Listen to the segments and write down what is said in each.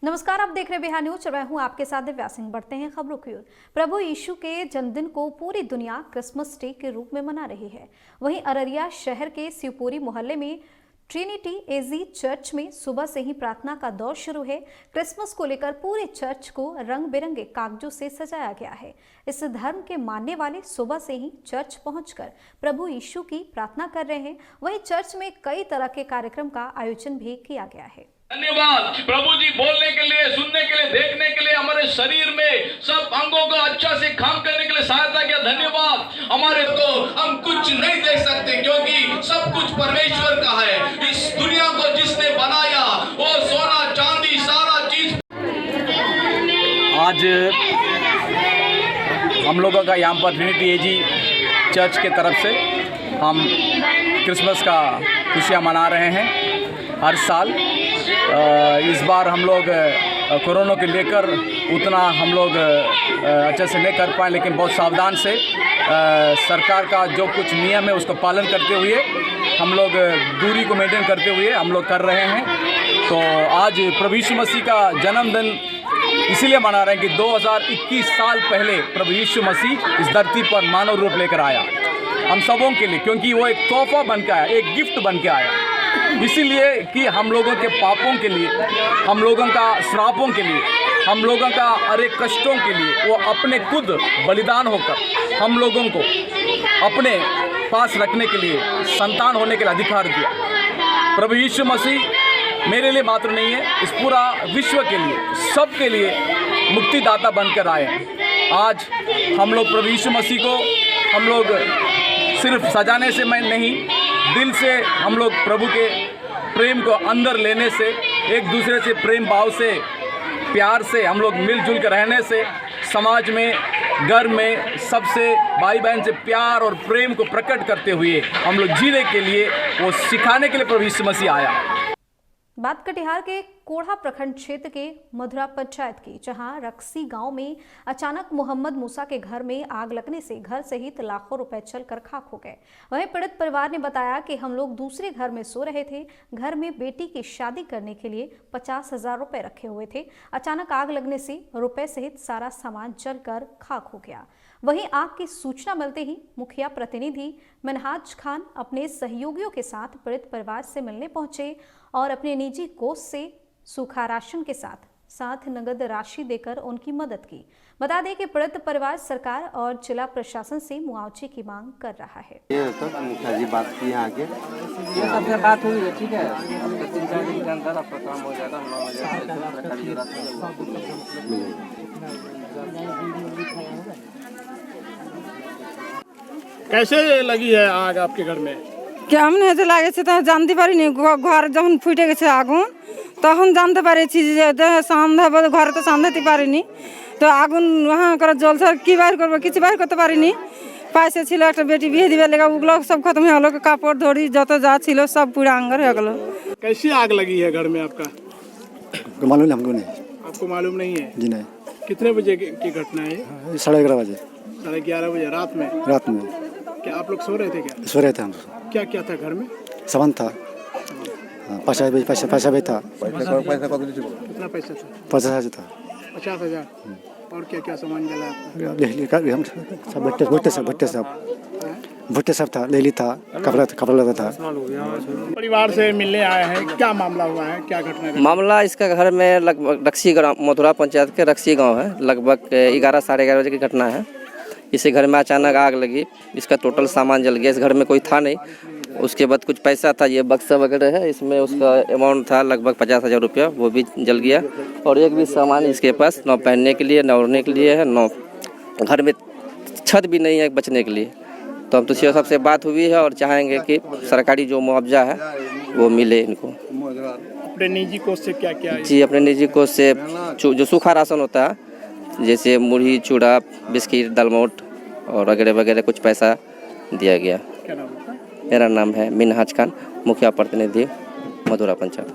नमस्कार, आप देख रहे हैं बिहार न्यूज और मैं हूं आपके साथ दिव्या सिंह। बढ़ते हैं खबरों की ओर। प्रभु यीशु के जन्मदिन को पूरी दुनिया क्रिसमस डे के रूप में मना रही है। वहीं अररिया शहर के शिवपुरी मोहल्ले में ट्रिनिटी एजी चर्च में सुबह से ही प्रार्थना का दौर शुरू है। क्रिसमस को लेकर पूरे चर्च को रंग बिरंगे कागजों से सजाया गया है। इस धर्म के मानने वाले सुबह से ही चर्च पहुंचकर प्रभु यीशु की प्रार्थना कर रहे हैं। वहीं चर्च में कई तरह के कार्यक्रम का आयोजन भी किया गया है। धन्यवाद प्रभु जी, बोलने के लिए, सुनने के लिए, देखने के लिए, हमारे शरीर में सब अंगों को अच्छा से काम करने के लिए सहायता किया। धन्यवाद। हमारे को हम कुछ नहीं देख सकते क्योंकि सब कुछ परमेश्वर का है। इस दुनिया को जिसने बनाया वो सोना चांदी सारा चीज। आज हम लोगों का यहाँ पर ट्रिनिटी एजी चर्च के तरफ से हम क्रिसमस का खुशियाँ मना रहे हैं हर साल। इस बार हम लोग कोरोना के लेकर उतना हम लोग अच्छे से नहीं कर पाए, लेकिन बहुत सावधान से सरकार का जो कुछ नियम है उसको पालन करते हुए हम लोग दूरी को मेंटेन करते हुए हम लोग कर रहे हैं। तो आज प्रभु यीशु मसीह का जन्मदिन इसीलिए मना रहे हैं कि 2021 साल पहले प्रभु यीशु मसीह इस धरती पर मानव रूप लेकर आया हम सबों के लिए, क्योंकि वो एक तोहफा बन के आया, एक गिफ्ट बन के आया। इसीलिए कि हम लोगों के पापों के लिए, हम लोगों का श्रापों के लिए, हम लोगों का अनेक कष्टों के लिए वो अपने खुद बलिदान होकर हम लोगों को अपने पास रखने के लिए, संतान होने के लिए अधिकार दिया। प्रभु यीशु मसीह मेरे लिए मात्र नहीं है, इस पूरा विश्व के लिए, सबके लिए मुक्तिदाता बनकर आए हैं। आज हम लोग प्रभु यीशु मसीह को हम लोग सिर्फ सजाने से मैं नहीं, दिल से हम लोग प्रभु के प्रेम को अंदर लेने से, एक दूसरे से प्रेम भाव से, प्यार से हम लोग मिलजुल कर रहने से, समाज में, घर में सबसे भाई बहन से प्यार और प्रेम को प्रकट करते हुए हम लोग जीने के लिए, वो सिखाने के लिए प्रभु यीशु मसीह आया। बात कटिहार के कोढ़ा प्रखंड क्षेत्र के मधुरा पंचायत की, जहां रक्सी गांव में अचानक मोहम्मद मूसा के घर में आग लगने से घर सहित लाखों रुपए जलकर खाक हो गए। वहीं पीड़ित परिवार ने बताया कि हम लोग दूसरे घर में सो रहे थे, घर में बेटी की शादी करने के लिए 50,000 रुपए रखे हुए थे। अचानक आग लगने से रुपए सहित सारा सामान जलकर खाक हो गया। वहीं आग की सूचना मिलते ही मुखिया प्रतिनिधि मनहाज खान अपने सहयोगियों के साथ पीड़ित परिवार से मिलने पहुंचे और अपने निजी कोष से सूखा राशन के साथ नगद राशि देकर उनकी मदद की। बता दें कि पीड़ित परिवार सरकार और जिला प्रशासन से मुआवजे की मांग कर रहा है। मुखिया जी बात की आगे ये सबसे बात हुई है, ठीक है। अब 3-4 दिन के अंदर आपका काम हो जाएगा। 9 बजे कैसे लगी है आग आपके घर में? কেমন হয়েছে লাগেছে তো জানতে পারিনি। ঘর যখন ফুটে গেছে আগুন তখন জানতে পারেছি যে সন্ধ্যা, ঘরে তো সন্ধ্যাতে পারিনি। তো আগুন হ্যাঁ করে জ্বলছে, কি বাইর করবো, কিছু বাইর করতে পারিনি। পয়সা ছিল, একটা বেটি বিয়ে দিবে লেগে, ওগুলো সব খতম হয়ে গেলো। কাপড় ধরি যত যা ছিল सब पूरा अंगर हो गलो। कैसी आग लगी है घर में आपका? मालूम नहीं, हमको नहीं। आपको मालूम नहीं है? जी नहीं। कितने बजे की घटना है? 11:30 बजे। 11:30 बजे रात में? रात में। क्या आप लोग सो रहे थे क्या? सो रहे थे हम। क्या क्या था घर में? सामान था, पैसा भी था। कितना पैसा था? 50,000 था। 50,000। और क्या क्या सामान जला आपका? हम सब भुट्टे सब था, लेली था, कपड़ा लगा था। परिवार से मिलने आए हैं, क्या मामला हुआ है, क्या घटना है? मामला इसका घर में लगभग रक्सी ग्राम, मथुरा पंचायत के रक्सी गांव है। लगभग 11 साढ़े 11 बजे की घटना है। इसी घर में अचानक आग लगी, इसका टोटल सामान जल गया। इस घर में कोई था नहीं। उसके बाद कुछ पैसा था, ये बक्सा वगैरह है, इसमें उसका अमाउंट था लगभग 50,000 रुपया, वो भी जल गया। और एक भी सामान इसके पास न पहनने के लिए, न ओढ़ने के लिए है, न घर में छत भी नहीं है बचने के लिए। तो हम तो सीओ साहब से बात हुई है और चाहेंगे कि सरकारी जो मुआवजा है वो मिले इनको। अपने निजी कोष से क्या क्या? जी, अपने निजी कोष से जो सूखा राशन होता है, जैसे मुरही, चूड़ा, बिस्किट, दालमोट और वगैरह वगैरह कुछ पैसा दिया गया। क्या नाम है? मेरा नाम है मिनहाज खान, मुखिया प्रतिनिधि मधुरा पंचायत।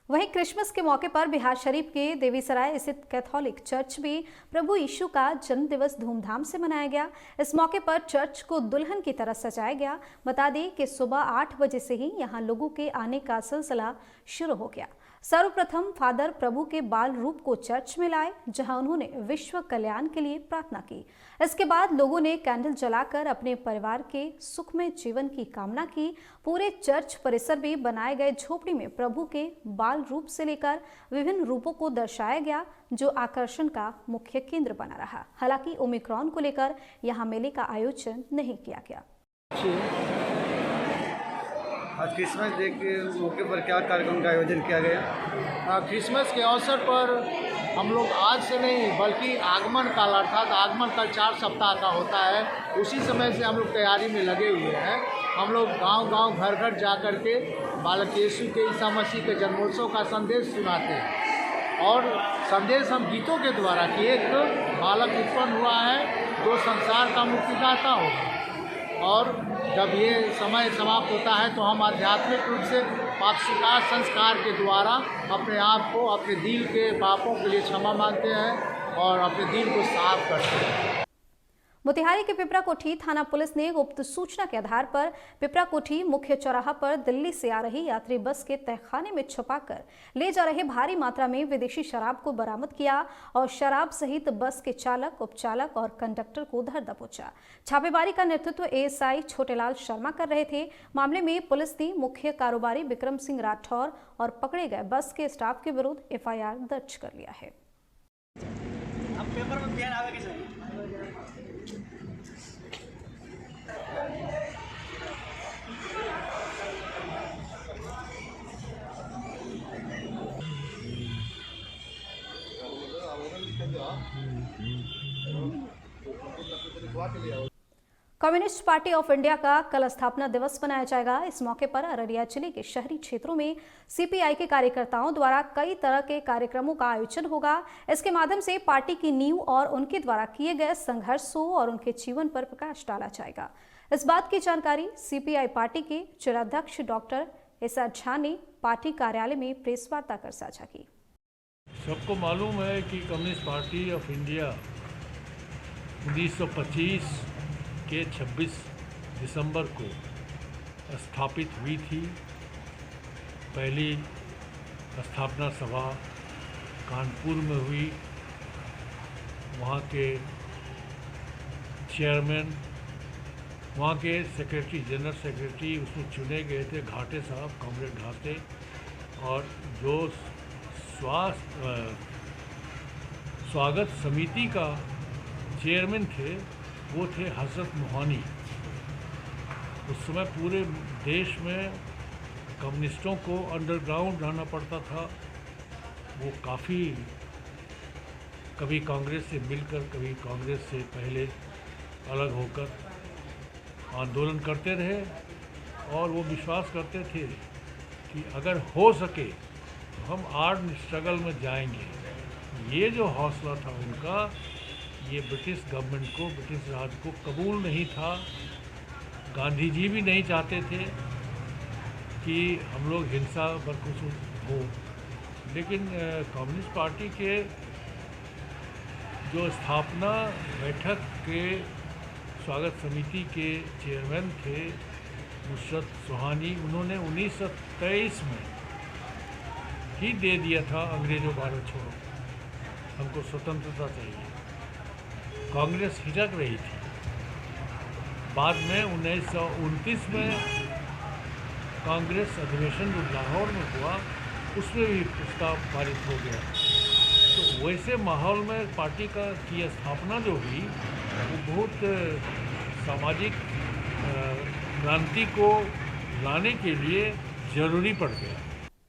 वहीं क्रिसमस के मौके पर बिहार शरीफ के देवीसराय स्थित कैथोलिक चर्च में प्रभु यीशु का जन्म दिवस धूमधाम से मनाया गया। इस मौके पर चर्च को दुल्हन की तरह सजाया गया। बता दें कि सुबह 8 बजे से ही यहां लोगों के आने का सिलसिला शुरू हो गया। सर्वप्रथम फादर प्रभु के बाल रूप को चर्च में लाए, जहां उन्होंने विश्व कल्याण के लिए प्रार्थना की। इसके बाद लोगों ने कैंडल जलाकर अपने परिवार के सुखमय जीवन की कामना की। पूरे चर्च परिसर में बनाए गए झोपड़ी में प्रभु के बाल रूप से लेकर विभिन्न रूपों को दर्शाया गया, जो आकर्षण का मुख्य केंद्र बना रहा। हालांकि ओमिक्रॉन को लेकर यहां मेले का आयोजन नहीं किया गया। आज क्रिसमस डे के मौके पर क्या कार्यक्रम का आयोजन किया गया? क्रिसमस के अवसर पर हम लोग आज से नहीं बल्कि आगमन काल अर्थात आगमन काल 4 सप्ताह का होता है, उसी समय से हम लोग तैयारी में लगे हुए हैं। हम लोग गांव-गांव घर-घर जा कर के बालक यीशु के ईसा मसीह के जन्मोत्सव का संदेश सुनाते हैं और संदेश हम गीतों के द्वारा कि एक बालक उत्पन्न हुआ है जो संसार का मुक्तिदाता होगा, और जब ये समय समाप्त होता है तो हम आध्यात्मिक रूप से पापस्वीकार संस्कार के द्वारा अपने आप को अपने दिल के पापों के लिए क्षमा मांगते हैं और अपने दिल को साफ करते हैं। मोतिहारी के पिपरा कोठी थाना पुलिस ने गुप्त सूचना के आधार पर पिपरा कोठी मुख्य चौराहा पर दिल्ली से आ रही यात्री बस के तहखाने में छुपाकर ले जा रहे भारी मात्रा में विदेशी शराब को बरामद किया और शराब सहित बस के चालक, उपचालक और कंडक्टर को धर दबोचा। छापेमारी का नेतृत्व एएसआई छोटेलाल शर्मा कर रहे थे। मामले में पुलिस ने मुख्य कारोबारी विक्रम सिंह राठौर और पकड़े गए बस के स्टाफ के विरुद्ध एफआईआर दर्ज कर लिया है। कम्युनिस्ट पार्टी ऑफ इंडिया का कल स्थापना दिवस मनाया जाएगा। इस मौके पर अररिया जिले के शहरी क्षेत्रों में सीपीआई के कार्यकर्ताओं द्वारा कई तरह के कार्यक्रमों का आयोजन होगा। इसके माध्यम से पार्टी की नींव और उनके द्वारा किए गए संघर्षों और उनके जीवन पर प्रकाश डाला जाएगा। इस बात की जानकारी सीपीआई पार्टी के जिलाध्यक्ष डॉक्टर एसआर झा ने पार्टी कार्यालय में प्रेस वार्ता कर साझा की। सबको मालूम है कि कम्युनिस्ट पार्टी ऑफ इंडिया 1925 के 26 दिसंबर को स्थापित हुई थी। पहली स्थापना सभा कानपुर में हुई। वहाँ के चेयरमैन, वहाँ के सेक्रेटरी, जनरल सेक्रेटरी उसमें चुने गए थे घाटे साहब, कॉमरेड घाटे, और जो स्वागत समिति का चेयरमैन थे वो थे हजरत मोहानी। उस समय पूरे देश में कम्युनिस्टों को अंडरग्राउंड रहना पड़ता था। वो काफ़ी कभी कांग्रेस से मिलकर, कभी कांग्रेस से पहले अलग होकर आंदोलन करते रहे और वो विश्वास करते थे कि अगर हो सके तो हम आर्म्ड स्ट्रगल में जाएंगे। ये जो हौसला था उनका, ये ब्रिटिश गवर्नमेंट को, ब्रिटिश राज को कबूल नहीं था। गांधी जी भी नहीं चाहते थे कि हम लोग हिंसा बरकरार हो, लेकिन कम्युनिस्ट पार्टी के जो स्थापना बैठक के स्वागत समिति के चेयरमैन थे नुसरत सुहानी, उन्होंने 1923 में ही दे दिया था अंग्रेजों भारत छोड़ो, हमको स्वतंत्रता चाहिए। कांग्रेस हिचक रही थी। बाद में 1929 में कांग्रेस अधिवेशन जो लाहौर में हुआ उसमें भी प्रस्ताव पारित हो गया। तो वैसे माहौल में पार्टी की स्थापना जो हुई वो बहुत सामाजिक क्रांति को लाने के लिए जरूरी पड़ गया।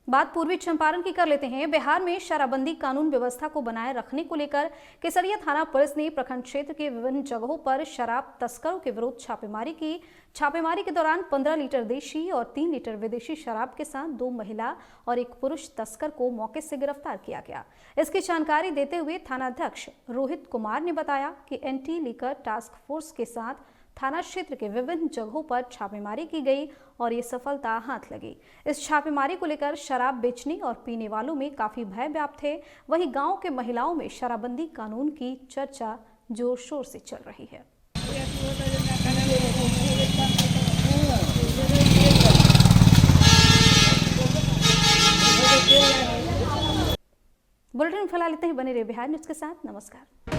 बात पूर्वी चंपारण की कर लेते हैं। बिहार में शराबबंदी कानून व्यवस्था को बनाए रखने को लेकर केसरिया थाना पुलिस ने प्रखंड क्षेत्र के विभिन्न जगहों पर शराब तस्करों के विरुद्ध छापेमारी की। छापेमारी के दौरान 15 लीटर देशी और 3 लीटर विदेशी शराब के साथ 2 महिला और 1 पुरुष तस्कर को मौके से गिरफ्तार किया गया। इसकी जानकारी देते हुए थानाध्यक्ष रोहित कुमार ने बताया कि एंटी लीकर टास्क फोर्स के साथ थाना क्षेत्र के विभिन्न जगहों पर छापेमारी की गई और ये सफलता हाथ लगी। इस छापेमारी को लेकर शराब बेचने और पीने वालों में काफी भय व्याप्त है। वहीं गांव के महिलाओं में शराबबंदी कानून की चर्चा जोर शोर से चल रही है। बुलेटिन फिलहाल इतना ही। बने रहिए बिहार न्यूज के साथ। नमस्कार।